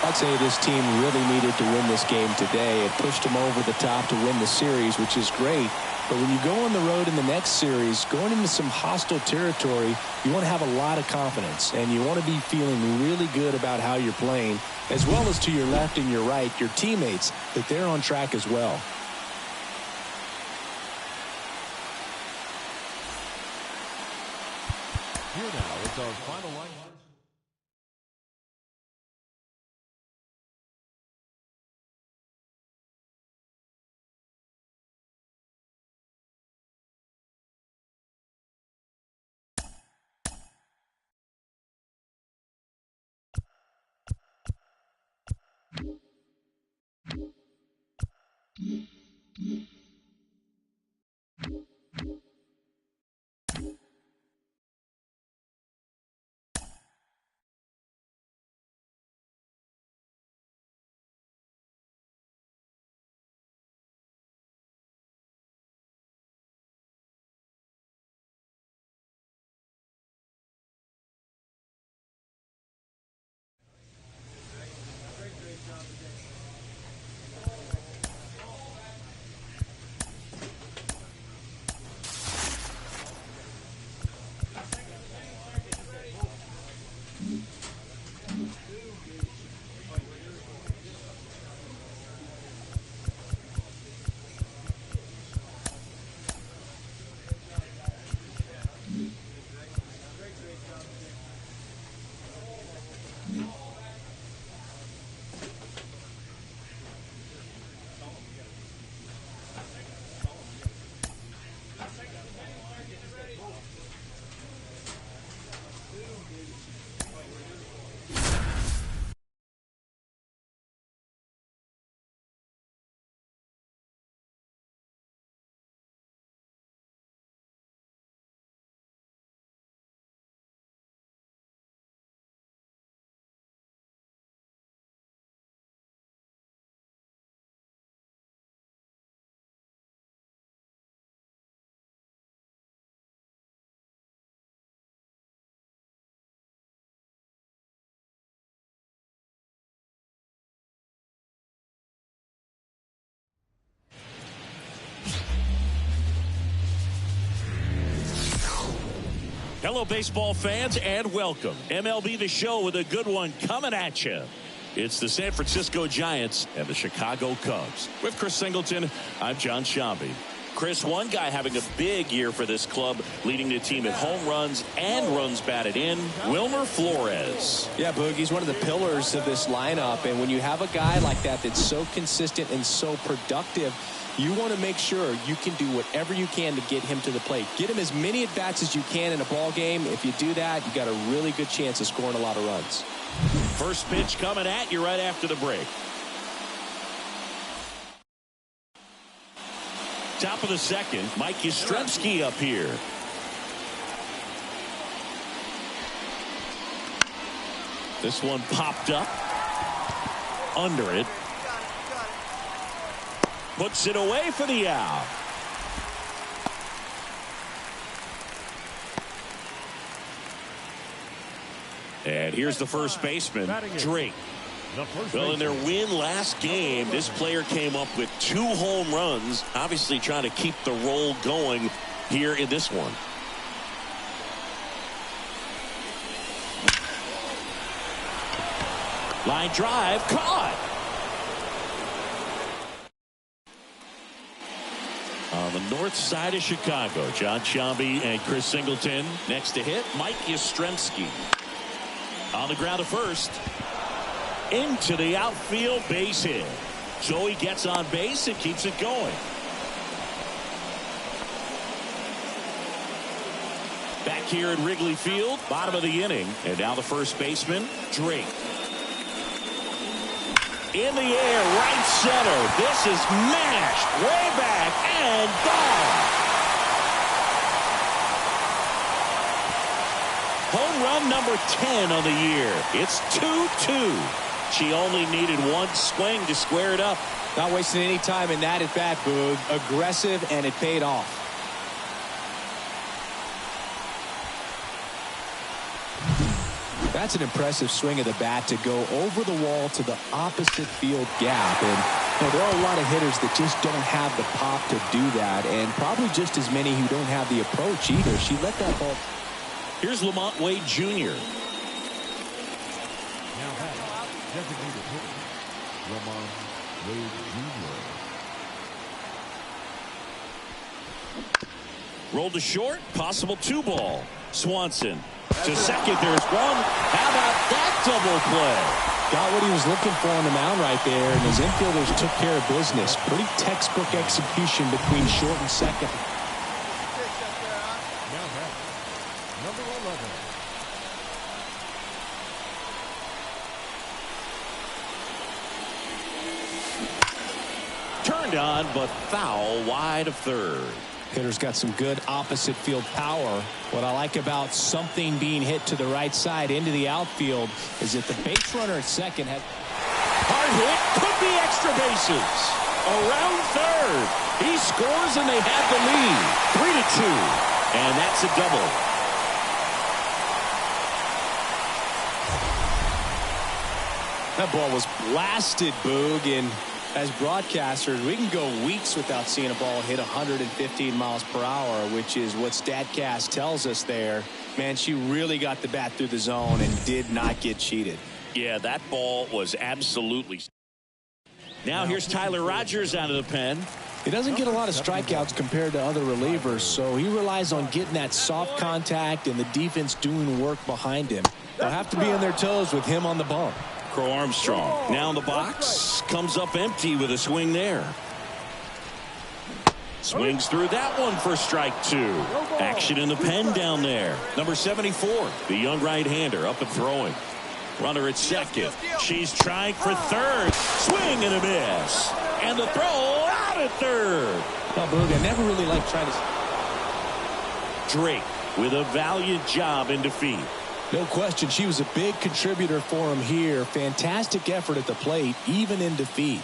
I'd say this team really needed to win this game today. It pushed them over the top to win the series, which is great. But when you go on the road in the next series, going into some hostile territory, you want to have a lot of confidence, and you want to be feeling really good about how you're playing, as well as to your left and your right, your teammates, that they're on track as well. Here now is our final line. Hello, baseball fans, and welcome. MLB The Show with a good one coming at you. It's the San Francisco Giants and the Chicago Cubs. With Chris Singleton, I'm John Sciambi. Chris, one guy having a big year for this club, leading the team in home runs and runs batted in, Wilmer Flores. Yeah, Boog, he's one of the pillars of this lineup, and when you have a guy like that that's so consistent and so productive, you want to make sure you can do whatever you can to get him to the plate. Get him as many at-bats as you can in a ball game. If you do that, you got a really good chance of scoring a lot of runs. First pitch coming at you right after the break. Top of the second, Mike Yastrzemski up here. This one popped up. Under it. Puts it away for the out. And here's the first baseman, Drake. Well, in their win last game, this player came up with 2 home runs, obviously trying to keep the roll going here in this one. Line drive, caught. On the north side of Chicago, John Sciambi and Chris Singleton. Next to hit, Mike Yastrzemski. On the ground to first. Into the outfield, base hit. So he gets on base and keeps it going. Back here at Wrigley Field, bottom of the inning. And now the first baseman, Drake. In the air, right center. This is mashed way back and gone. Home run number 10 on the year. It's 2-2. She only needed one swing to square it up. Not wasting any time in that at bat, Boog. Aggressive, and it paid off. That's an impressive swing of the bat to go over the wall to the opposite field gap. And there are a lot of hitters that just don't have the pop to do that, and probably just as many who don't have the approach either. She let that ball. Here's Lamont Wade Jr. Now back, designated hitter, Lamont Wade Jr. Rolled to short, possible 2-ball. Swanson to second. There's one. How about that double play? Got what he was looking for on the mound right there, and his infielders took care of business. Pretty textbook execution between short and second. Now back, number 11. Turned on, but foul wide of third. Hitter's got some good opposite field power. What I like about something being hit to the right side into the outfield is that the base runner at second had Hard hit, could be extra bases. Around third. He scores and they have the lead. 3-2. And that's a double. That ball was blasted, Boog, and as broadcasters, we can go weeks without seeing a ball hit 115 miles per hour, which is what StatCast tells us there. Man, she really got the bat through the zone and did not get cheated. Yeah, that ball was absolutely. Now here's Tyler Rogers out of the pen. He doesn't get a lot of strikeouts compared to other relievers, so he relies on getting that soft contact and the defense doing work behind him. They'll have to be on their toes with him on the bump. Crow Armstrong now in the box, comes up empty with a swing there. Swings through that one for strike 2. Action in the pen down there. Number 74, the young right-hander up and throwing. Runner at second. She's trying for third. Swing and a miss. And the throw out at third. Well, Boog, I never really liked trying to. Drake with a valiant job in defeat. No question, she was a big contributor for him here. Fantastic effort at the plate, even in defeat.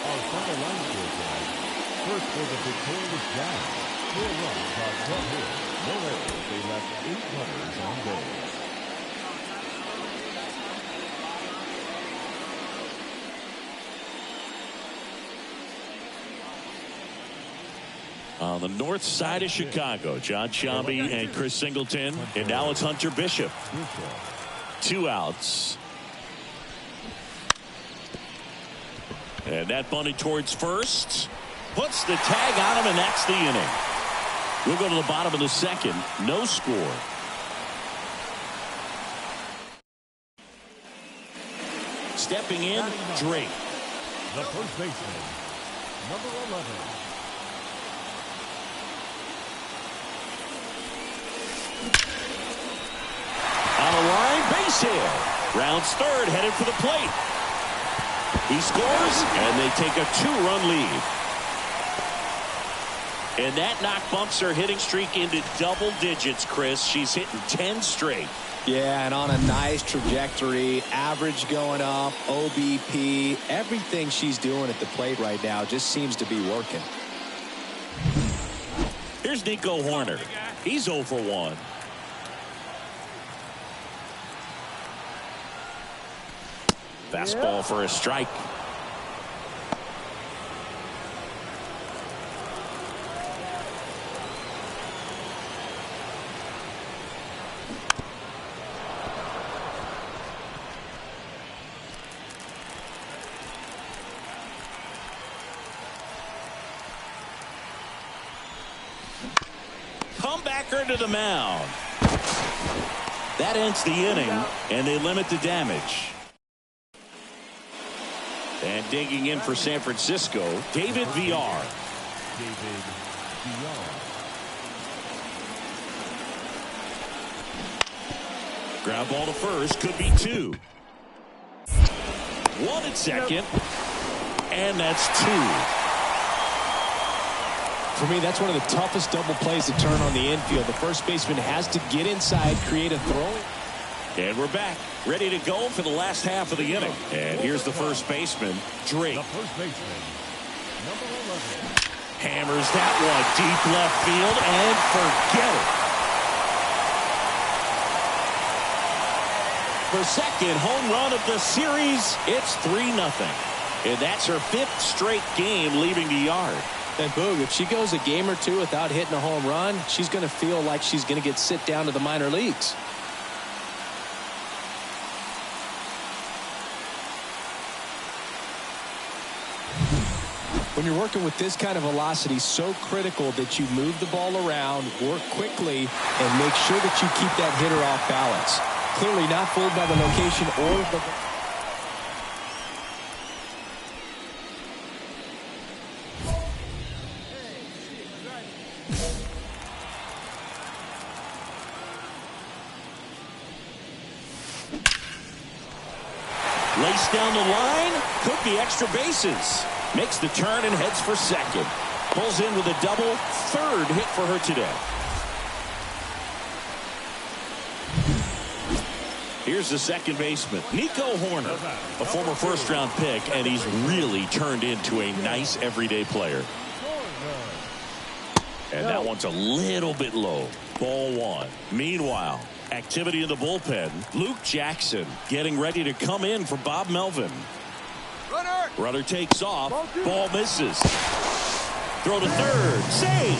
Our final line score tonight. First for the victorious Giants. 4 runs on 12 hits. No errors. They left 8 runners on base. On the north side of Chicago, John Sciambi and Chris Singleton. And now it's Hunter Bishop. 2 outs. And that bunted towards first. Puts the tag on him, and that's the inning. We'll go to the bottom of the second. No score. Stepping in, Drake. The first baseman, number 11. On a line, base hit. Rounds third, headed for the plate. He scores, and they take a 2-run lead. And that knock bumps her hitting streak into double digits, Chris. She's hitting 10 straight. Yeah, and on a nice trajectory, average going up, OBP, everything she's doing at the plate right now just seems to be working. Here's Nico Horner. He's 0 for 1. Fastball for a strike. Comebacker to the mound. That ends the inning, and they limit the damage. And digging in for San Francisco, David Villar. David Villar. Ground ball to first, could be 2. 1 at second, and that's 2. For me, that's one of the toughest double plays to turn on the infield. The first baseman has to get inside, create a throw. And we're back, ready to go for the last half of the inning. And here's the first baseman, Drake. The first baseman, number 11. Hammers that one deep left field and forget it. For second home run of the series, it's 3-0. And that's her 5th straight game leaving the yard. And Boog, if she goes a game or two without hitting a home run, she's going to feel like she's going to get sent down to the minor leagues. When you're working with this kind of velocity, so critical that you move the ball around, work quickly, and make sure that you keep that hitter off balance. Clearly not fooled by the location or the... Laced down the line, took the extra bases. Makes the turn and heads for second. Pulls in with a double, 3rd hit for her today. Here's the second baseman, Nico Horner, a former first-round pick, and he's really turned into a nice everyday player. And that one's a little bit low. Ball 1. Meanwhile, activity in the bullpen. Luke Jackson getting ready to come in for Bob Melvin. Runner takes off. Ball misses. Throw to third. Save.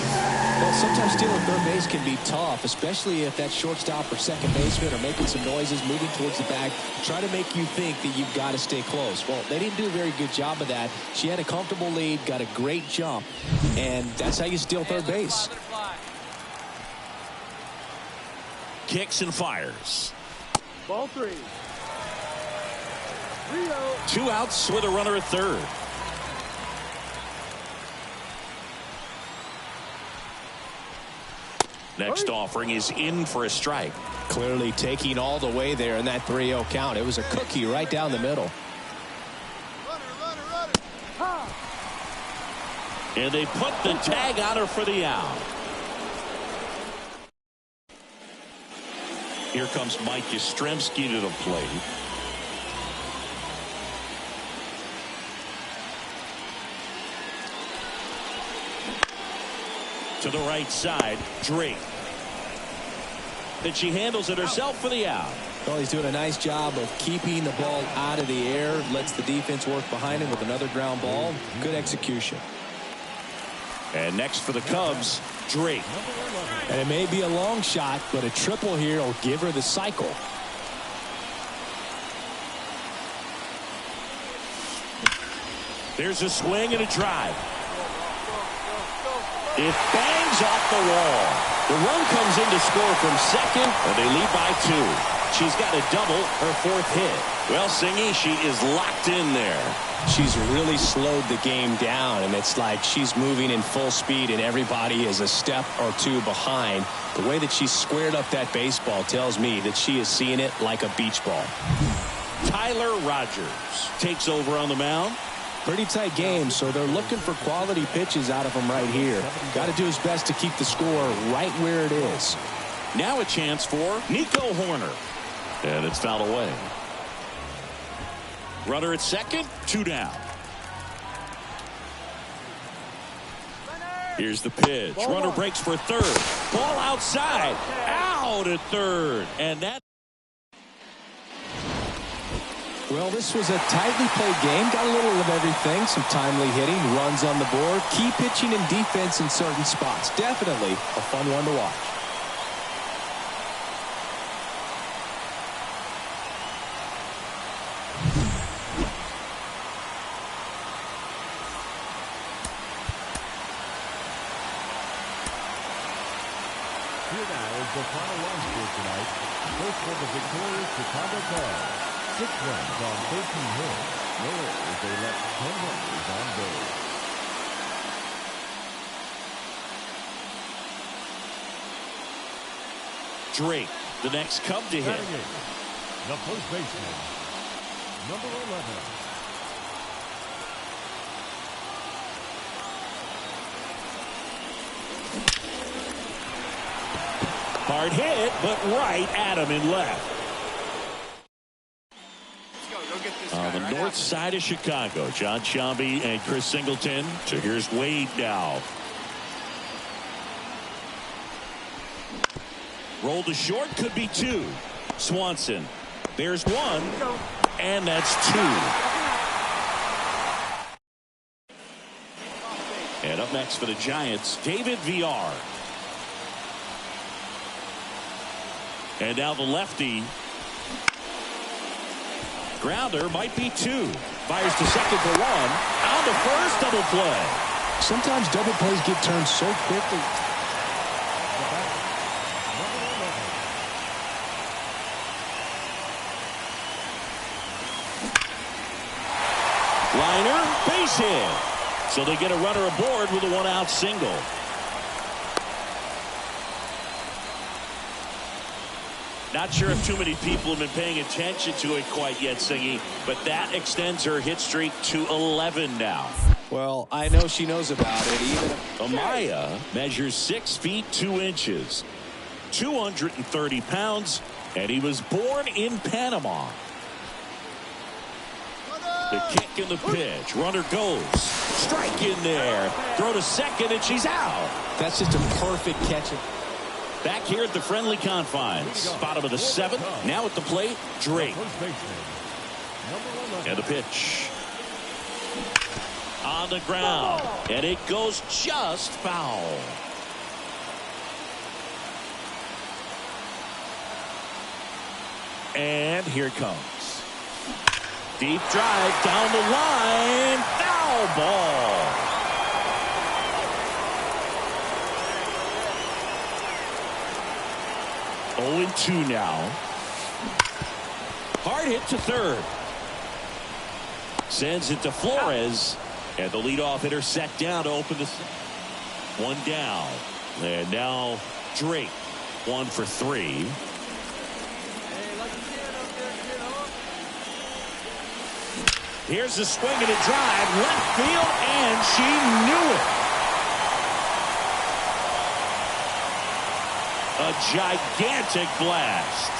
Well, sometimes stealing third base can be tough, especially if that shortstop or second baseman are making some noises, moving towards the bag, try to make you think that you've got to stay close. Well, they didn't do a very good job of that. She had a comfortable lead, got a great jump, and that's how you steal third base. Kicks and fires. Ball 3. 2 outs with a runner at third. Next offering is in for a strike. Clearly taking all the way there in that 3-0 count. It was a cookie right down the middle. And they put the tag on her for the out. Here comes Mike Yastrzemski to the plate. To the right side, Drake. Then she handles it herself for the out. Well, he's doing a nice job of keeping the ball out of the air, lets the defense work behind him with another ground ball. Good execution. And next for the Cubs, Drake. And it may be a long shot, but a triple here will give her the cycle. There's a swing and a drive. It bangs off the wall. The run comes in to score from second, and they lead by 2. She's got a double, her 4th hit. Well, Singy, she is locked in there. She's really slowed the game down, and it's like she's moving in full speed, and everybody is a step or 2 behind. The way that she squared up that baseball tells me that she is seeing it like a beach ball. Tyler Rogers takes over on the mound. Pretty tight game, so they're looking for quality pitches out of him right here. Got to do his best to keep the score right where it is. Now a chance for Nico Horner. And it's fouled away. Runner at second, 2 down. Here's the pitch. Runner breaks for third. Ball outside. Out at third. And that. Well, this was a tightly played game. Got a little of everything. Some timely hitting, runs on the board, key pitching and defense in certain spots. Definitely a fun one to watch. Here now is the final line score tonight. First for the victorious Chicago Cubs. 6 runs on 13 hits. No errors. They left 10 runners on base. Drake, the next Cub to hit. The first baseman, number 11. Hard hit, but right at him in left. outside of Chicago. John Sciambi and Chris Singleton. So here's Wade now. Roll to short, could be two. Swanson. There's one, and that's two. And up next for the Giants, David Villar. And now the lefty. Grounder might be two. Fires to second for one. On to first, double play. Sometimes double plays get turned so quickly. Liner, base hit. So they get a runner aboard with a one-out single. Not sure if too many people have been paying attention to it quite yet, Singy, but that extends her hit streak to 11 now. Well, I know she knows about it. Even Amaya measures 6 feet 2 inches, 230 pounds, and he was born in Panama. The kick and the pitch. Runner goes. Strike in there. Throw to second, and she's out. That's just a perfect catch. Back here at the friendly confines. Bottom of the 7th. Now at the plate, Drake. And the pitch. On the ground. And it goes just foul. And here it comes. Deep drive down the line. Foul ball. Oh, 0-2 now. Hard hit to third. Sends it to Flores. And the leadoff hitter set down to open the one down. And now Drake 1 for 3. Here's the swing and a drive. Left field, and she knew it. A gigantic blast.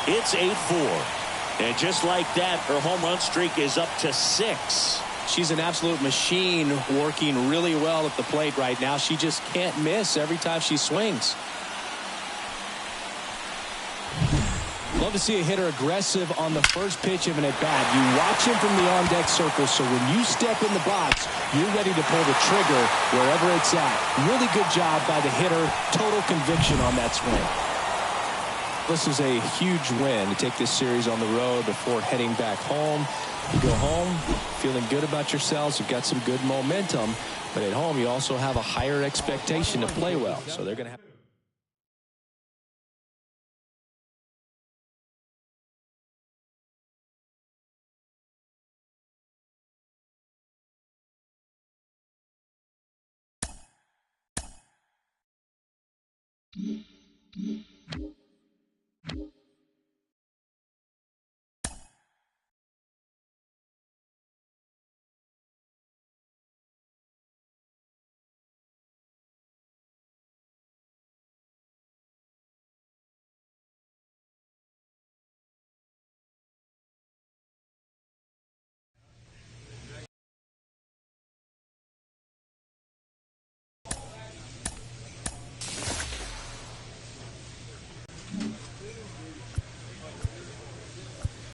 It's 8-4. And just like that, her home run streak is up to 6. She's an absolute machine, working really well at the plate right now. She just can't miss every time she swings. Love to see a hitter aggressive on the first pitch of an at-bat. You watch him from the on-deck circle, so when you step in the box, you're ready to pull the trigger wherever it's at. Really good job by the hitter. Total conviction on that swing. This is a huge win to take this series on the road before heading back home. You go home feeling good about yourselves. You've got some good momentum, but at home you also have a higher expectation to play well. So they're going to have